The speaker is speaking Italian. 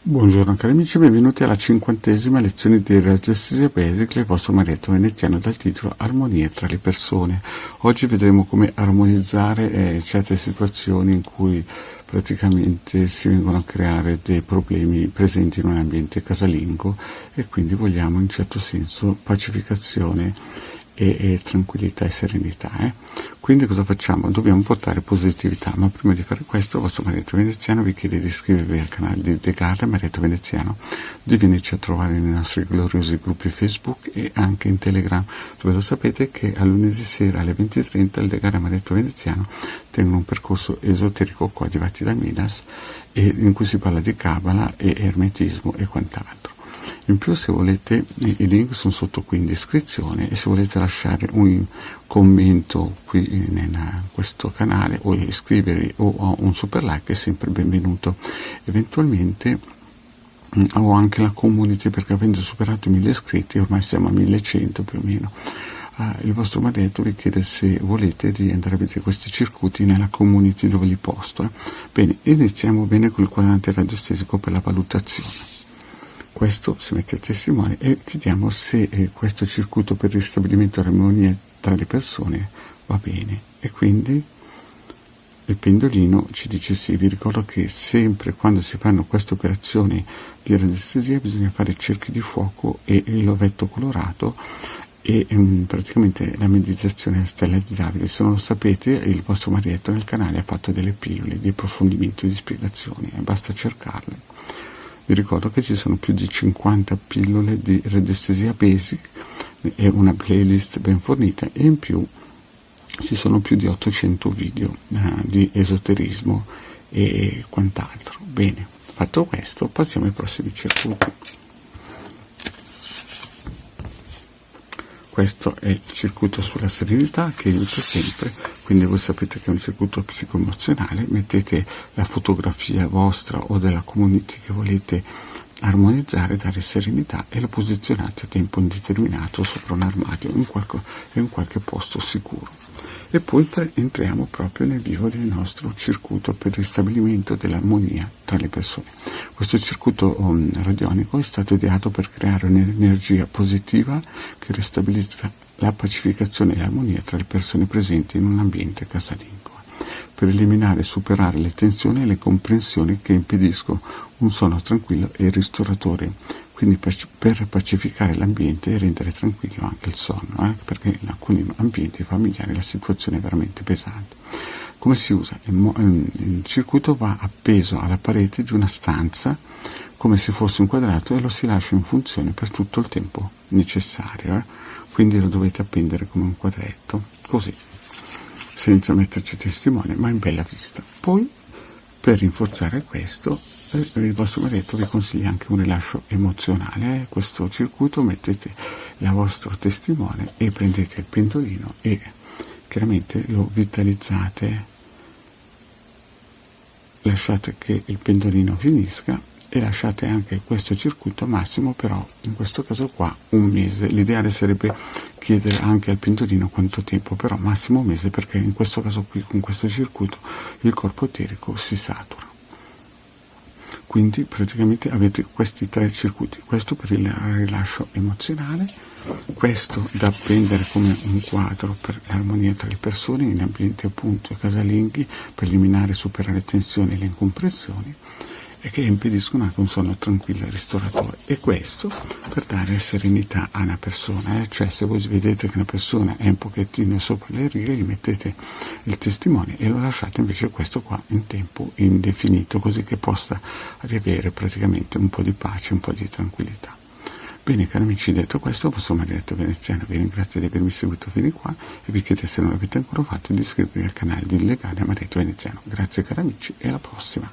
Buongiorno cari amici, benvenuti alla 50ª lezione di Radiestesia Basic, il vostro marietto veneziano dal titolo Armonia tra le persone. Oggi vedremo come armonizzare certe situazioni in cui praticamente si vengono a creare dei problemi presenti in un ambiente casalingo e quindi vogliamo in certo senso pacificazione e tranquillità e serenità. Quindi cosa facciamo? Dobbiamo portare positività, ma prima di fare questo il vostro marietto veneziano vi chiede di iscrivervi al canale di The Garden Marietto Veneziano, di venirci a trovare nei nostri gloriosi gruppi Facebook e anche in Telegram, dove lo sapete che a lunedì sera alle 20:30 il The Garden Marietto Veneziano tengono un percorso esoterico coadiuvati da Midas in cui si parla di Kabbalah e ermetismo e quant'altro. In più, se volete, i link sono sotto qui in descrizione e se volete lasciare un commento qui in questo canale o iscrivervi o un super like è sempre benvenuto. Eventualmente ho anche la community, perché avendo superato i 1000 iscritti, ormai siamo a 1100 più o meno, il vostro marietto vi chiede se volete di andare a vedere questi circuiti nella community dove li posto. Bene, iniziamo bene con il quadrante radiostesico per la valutazione. Questo si mette a testimone e chiediamo se questo circuito per il ristabilimento dell'armonia tra le persone va bene, e quindi il pendolino ci dice sì. Vi ricordo che sempre quando si fanno queste operazioni di radiestesia bisogna fare cerchi di fuoco e il lovetto colorato e praticamente la meditazione a stella di Davide. Se non lo sapete, il vostro marietto nel canale ha fatto delle pillole di approfondimento e di spiegazioni, basta cercarle. Vi ricordo che ci sono più di 50 pillole di radiestesia basic e una playlist ben fornita, e in più ci sono più di 800 video di esoterismo e quant'altro. Bene, fatto questo passiamo ai prossimi circuiti. Questo è il circuito sulla serenità che aiuta sempre, quindi voi sapete che è un circuito psicoemozionale. Mettete la fotografia vostra o della community che volete armonizzare, dare serenità, e lo posizionate a tempo indeterminato sopra un armadio in qualche posto sicuro. E poi entriamo proprio nel vivo del nostro circuito per il ristabilimento dell'armonia tra le persone. Questo circuito radionico è stato ideato per creare un'energia positiva che ristabilizza la pacificazione e l'armonia tra le persone presenti in un ambiente casalingo, per eliminare e superare le tensioni e le comprensioni che impediscono un sonno tranquillo e ristoratore, quindi per pacificare l'ambiente e rendere tranquillo anche il sonno, perché in alcuni ambienti familiari la situazione è veramente pesante. Come si usa? Il circuito va appeso alla parete di una stanza come se fosse un quadrato e lo si lascia in funzione per tutto il tempo necessario, quindi lo dovete appendere come un quadretto, così, senza metterci testimone, ma in bella vista. Poi, per rinforzare questo, il vostro marietto vi consiglia anche un rilascio emozionale. Questo circuito mettete il vostro testimone e prendete il pendolino e chiaramente lo vitalizzate, lasciate che il pendolino finisca e lasciate anche questo circuito massimo, però in questo caso qua 1 mese. L'ideale sarebbe chiedere anche al pendolino quanto tempo, però massimo 1 mese, perché in questo caso qui con questo circuito il corpo eterico si satura. Quindi praticamente avete questi 3 circuiti: questo per il rilascio emozionale, questo da appendere come un quadro per l'armonia tra le persone in ambienti appunto casalinghi, per eliminare e superare tensioni e le incomprensioni, e che impediscono anche un sonno tranquillo e ristoratore. E questo per dare serenità a una persona, cioè se voi vedete che una persona è un pochettino sopra le righe, gli mettete il testimone e lo lasciate invece questo qua in tempo indefinito, così che possa riavere praticamente un po' di pace, un po' di tranquillità. Bene cari amici, detto questo, il vostro marietto veneziano vi ringrazio di avermi seguito fino qua e vi chiede, se non l'avete ancora fatto, di iscrivervi al canale di Legale Marietto Veneziano. Grazie cari amici e alla prossima.